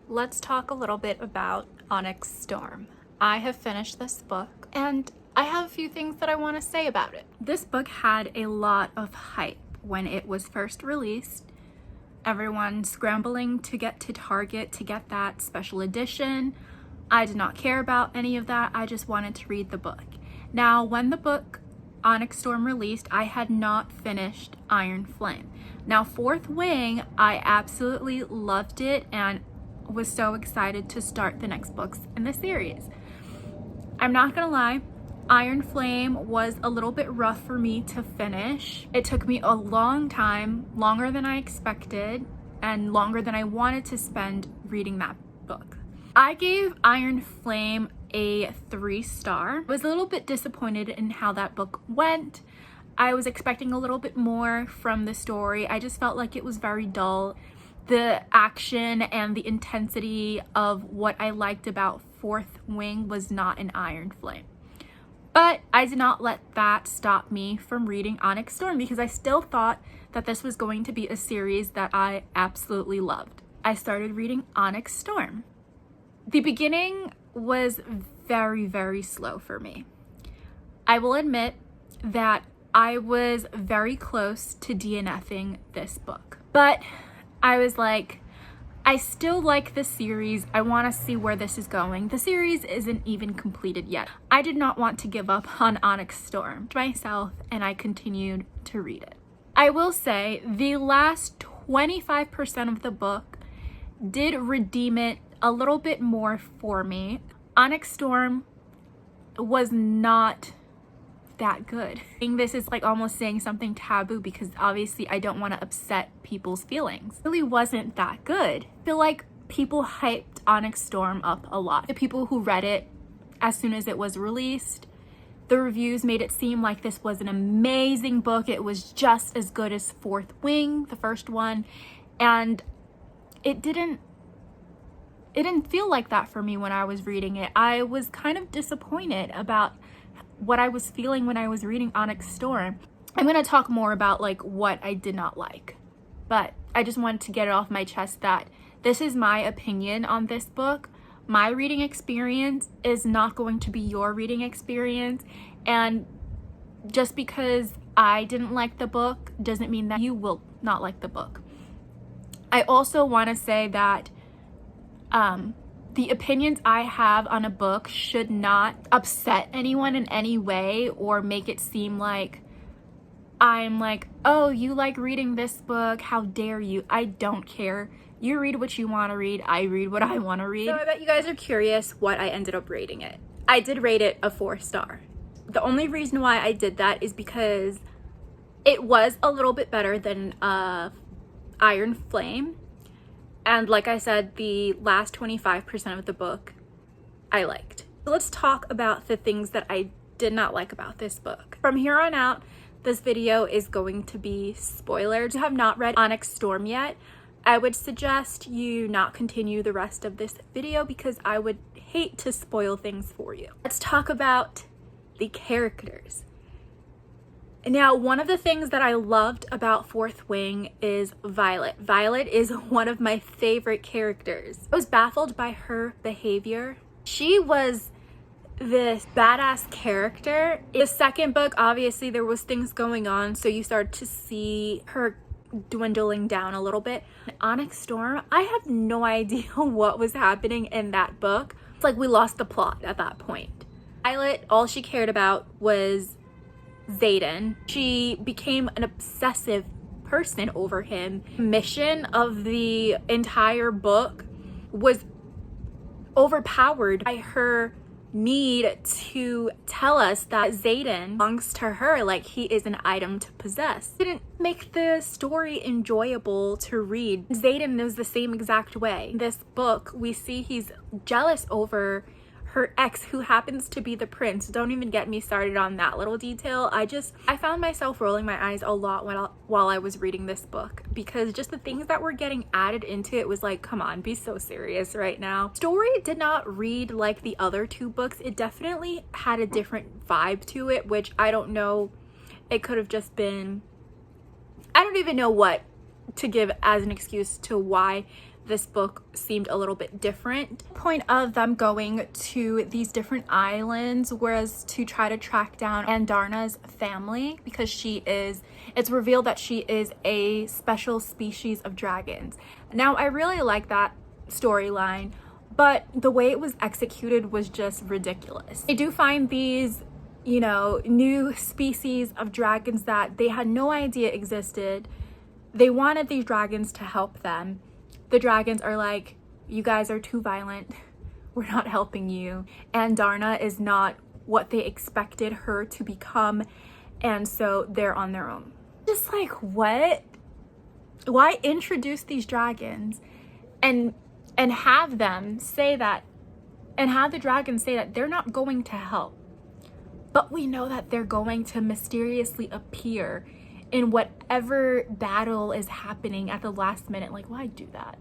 let's talk a little bit about Onyx Storm. I have finished this book and I have a few things that I want to say about it. This book had a lot of hype when it was first released. Everyone scrambling to get to Target to get that special edition. I did not care about any of that. I just wanted to read the book. Now, when the book Onyx Storm released, I had not finished Irone Flame. Now, Fourth Wing, I absolutely loved it and was so excited to start the next books in the series. I'm not gonna lie, Irone Flame was a little bit rough for me to finish. It took me a long time, longer than I expected and longer than I wanted to spend reading that book. I gave Irone Flame a 3-star. I was a little bit disappointed in how that book went. I was expecting a little bit more from the story. I just felt like it was very dull. The action and the intensity of what I liked about Fourth Wing was not in Irone Flame. But I did not let that stop me from reading Onyx Storm because I still thought that this was going to be a series that I absolutely loved. I started reading Onyx Storm. The beginning was very, very slow for me. I will admit that I was very close to DNFing this book, but I was like, I still like this series. I want to see where this is going. The series isn't even completed yet. I did not want to give up on Onyx Storm myself, and I continued to read it. I will say the last 25% of the book did redeem it a little bit more for me. Onyx Storm was not that good. I think this is like almost saying something taboo because obviously I don't want to upset people's feelings. It really wasn't that good. I feel like people hyped Onyx Storm up a lot. The people who read it as soon as it was released, the reviews made it seem like this was an amazing book. It was just as good as Fourth Wing, the first one, and it didn't feel like that for me when I was reading it. I was kind of disappointed about what I was feeling when I was reading Onyx Storm. I'm going to talk more about like what I did not like, but I just wanted to get it off my chest that this is my opinion on this book. My reading experience is not going to be your reading experience, and just because I didn't like the book doesn't mean that you will not like the book. I also want to say that the opinions I have on a book should not upset anyone in any way or make it seem like I'm like, oh, you like reading this book, how dare you. I don't care. You read what you want to read. I read what I want to read. So I bet you guys are curious what I ended up rating it. I did rate it a 4-star. The only reason why I did that is because it was a little bit better than Irone Flame. And like I said, the last 25% of the book I liked. So let's talk about the things that I did not like about this book. From here on out, this video is going to be spoilers. If you have not read Onyx Storm yet, I would suggest you not continue the rest of this video because I would hate to spoil things for you. Let's talk about the characters. Now, one of the things that I loved about Fourth Wing is Violet. Violet is one of my favorite characters. I was baffled by her behavior. She was this badass character. In the second book, obviously there was things going on, so you start to see her dwindling down a little bit. In Onyx Storm, I have no idea what was happening in that book. It's like we lost the plot at that point. Violet, all she cared about was Xaden. She became an obsessive person over him. The mission of the entire book was overpowered by her need to tell us that Xaden belongs to her, like he is an item to possess. It didn't make the story enjoyable to read. Xaden is the same exact way. In this book, we see he's jealous over her ex, who happens to be the prince. Don't even get me started on that little detail. I found myself rolling my eyes a lot while I was reading this book because just the things that were getting added into it was like, come on, be so serious right now. Story did not read like the other two books. It definitely had a different vibe to it, which I don't know. It could have just been, I don't even know what to give as an excuse to why this book seemed a little bit different. The point of them going to these different islands was to try to track down Andarna's family, because it's revealed that she is a special species of dragons. Now, I really like that storyline, but the way it was executed was just ridiculous. They do find these, you know, new species of dragons that they had no idea existed. They wanted these dragons to help them. The dragons are like, you guys are too violent. We're not helping you. And Darna is not what they expected her to become. And so they're on their own. Just like, what? Why introduce these dragons and have them say that, and have the dragons say that they're not going to help? But we know that they're going to mysteriously appear in whatever battle is happening at the last minute. Like, why do that?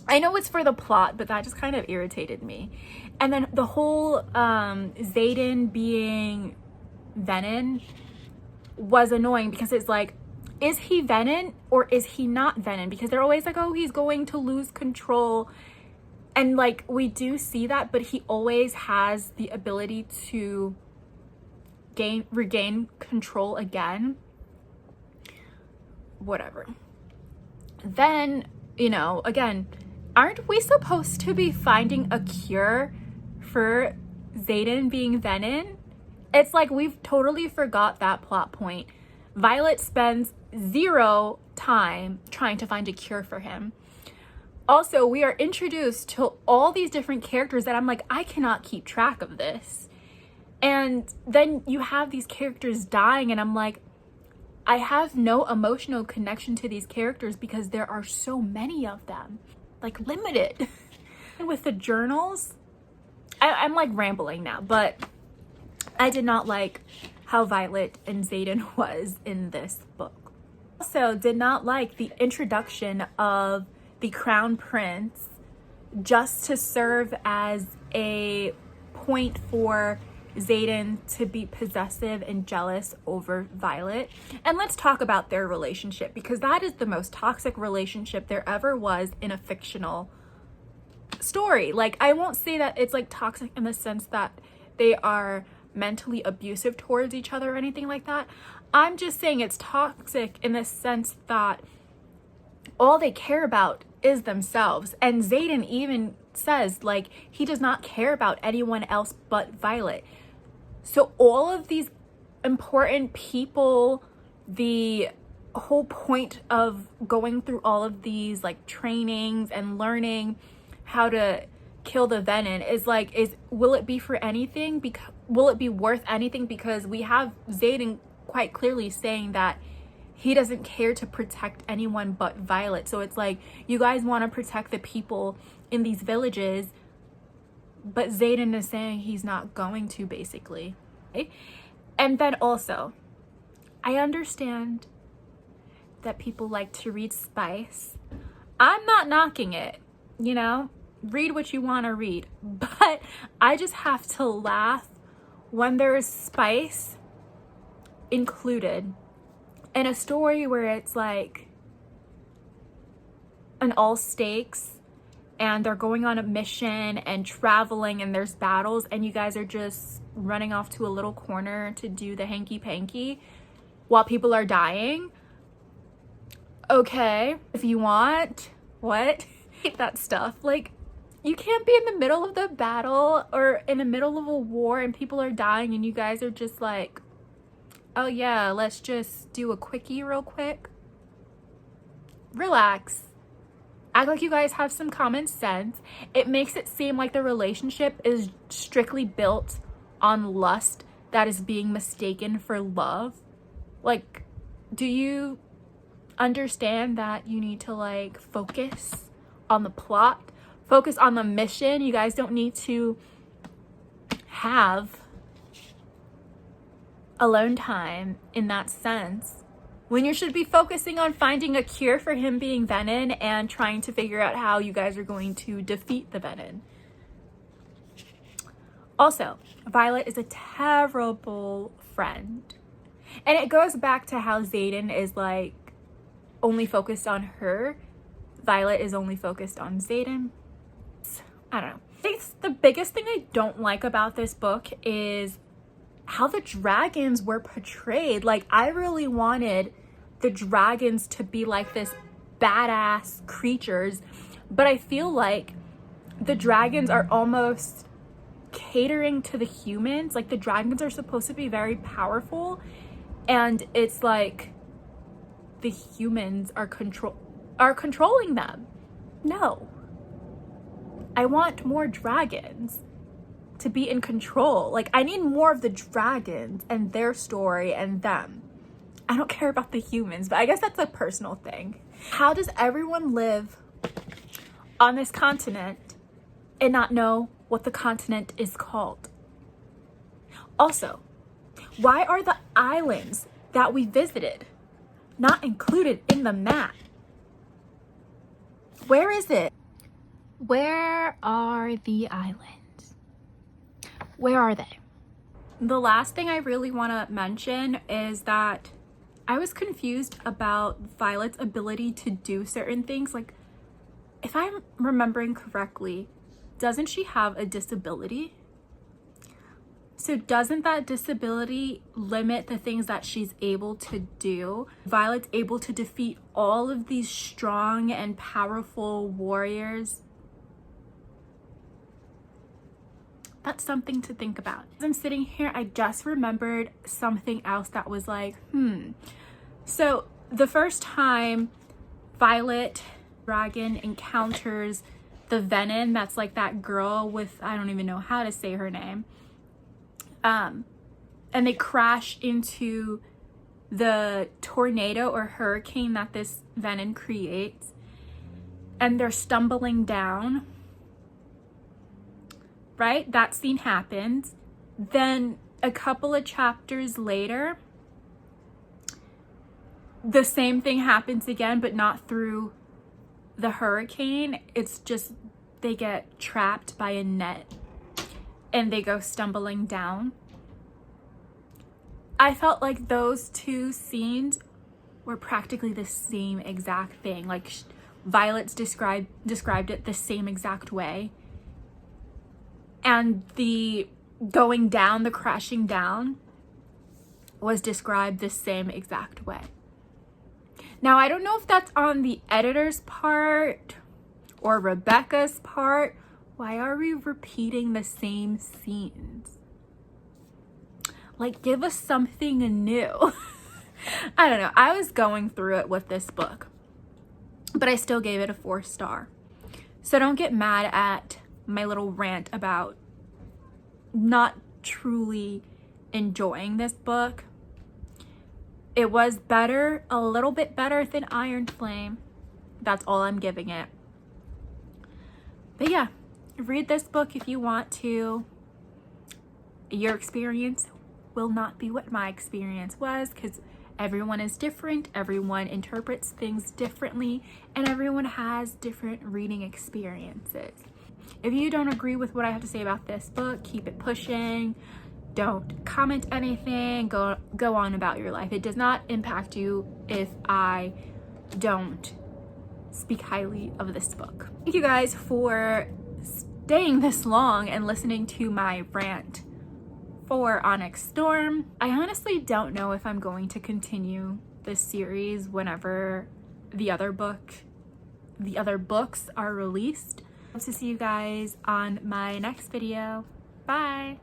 I know it's for the plot, but that just kind of irritated me. And then the whole Xaden being Venin was annoying, because it's like, is he Venin or is he not Venin? Because they're always like, oh, he's going to lose control. And like, we do see that, but he always has the ability to regain control again. Whatever. Then, you know, again, aren't we supposed to be finding a cure for Xaden being Venin? It's like we've totally forgot that plot point. Violet spends 0 time trying to find a cure for him. Also, we are introduced to all these different characters that I'm like, I cannot keep track of this. And then you have these characters dying, and I'm like, I have no emotional connection to these characters because there are so many of them, like limited. And with the journals, I'm like rambling now, but I did not like how Violet and Xaden was in this book. Also, did not like the introduction of the Crown Prince just to serve as a point for Xaden to be possessive and jealous over Violet. And let's talk about their relationship, because that is the most toxic relationship there ever was in a fictional story. Like, I won't say that it's like toxic in the sense that they are mentally abusive towards each other or anything like that. I'm just saying it's toxic in the sense that all they care about is themselves. And Xaden even says, like, he does not care about anyone else but Violet. So all of these important people, the whole point of going through all of these like trainings and learning how to kill the Venin is like, will it be for anything? Will it be worth anything? Because we have Xaden quite clearly saying that he doesn't care to protect anyone but Violet. So it's like, you guys want to protect the people in these villages, but Xaden is saying he's not going to, basically. And then also, I understand that people like to read spice. I'm not knocking it, you know, read what you want to read, but I just have to laugh when there is spice included in a story where it's like an all stakes and they're going on a mission and traveling and there's battles, and you guys are just running off to a little corner to do the hanky panky while people are dying. Okay, if you want, what? That stuff. Like, you can't be in the middle of the battle or in the middle of a war and people are dying and you guys are just like, oh yeah, let's just do a quickie real quick. Relax. Act like you guys have some common sense. It makes it seem like the relationship is strictly built on lust that is being mistaken for love. Like, do you understand that you need to like focus on the plot, focus on the mission? You guys don't need to have alone time in that sense when you should be focusing on finding a cure for him being Venin and trying to figure out how you guys are going to defeat the Venin. Also, Violet is a terrible friend. And it goes back to how Xaden is like only focused on her. Violet is only focused on Xaden. I don't know. I think the biggest thing I don't like about this book is how the dragons were portrayed. Like, I really wanted the dragons to be like this badass creatures, but I feel like the dragons are almost catering to the humans. Like, the dragons are supposed to be very powerful, and it's like the humans are controlling them. No. I want more dragons to be in control. Like, I need more of the dragons and their story and them. I don't care about the humans, but I guess that's a personal thing. How does everyone live on this continent and not know what the continent is called? Also, why are the islands that we visited not included in the map? Where is it? Where are the islands? Where are they? The last thing I really want to mention is that I was confused about Violet's ability to do certain things. Like, if I'm remembering correctly, doesn't she have a disability? So doesn't that disability limit the things that she's able to do? Violet's able to defeat all of these strong and powerful warriors. That's something to think about. As I'm sitting here, I just remembered something else that was like, So the first time Violet Dragon encounters the Venom, that's like that girl with, I don't even know how to say her name. And they crash into the tornado or hurricane that this Venom creates. And they're stumbling down. Right? That scene happens. Then a couple of chapters later, the same thing happens again, but not through the hurricane. It's just they get trapped by a net and they go stumbling down. I felt like those two scenes were practically the same exact thing. Like, Violet's described it the same exact way. And the going down, the crashing down, was described the same exact way. Now, I don't know if that's on the editor's part or Rebecca's part. Why are we repeating the same scenes? Like, give us something new. I don't know. I was going through it with this book, but I still gave it a 4-star. So don't get mad at my little rant about not truly enjoying this book. It was better, a little bit better than Irone Flame. That's all I'm giving it. But yeah, read this book if you want to. Your experience will not be what my experience was, because everyone is different, everyone interprets things differently, and everyone has different reading experiences. If you don't agree with what I have to say about this book, keep it pushing. Don't comment anything. Go on about your life. It does not impact you if I don't speak highly of this book. Thank you guys for staying this long and listening to my rant for Onyx Storm. I honestly don't know if I'm going to continue this series whenever the other books are released. Hope to see you guys on my next video. Bye.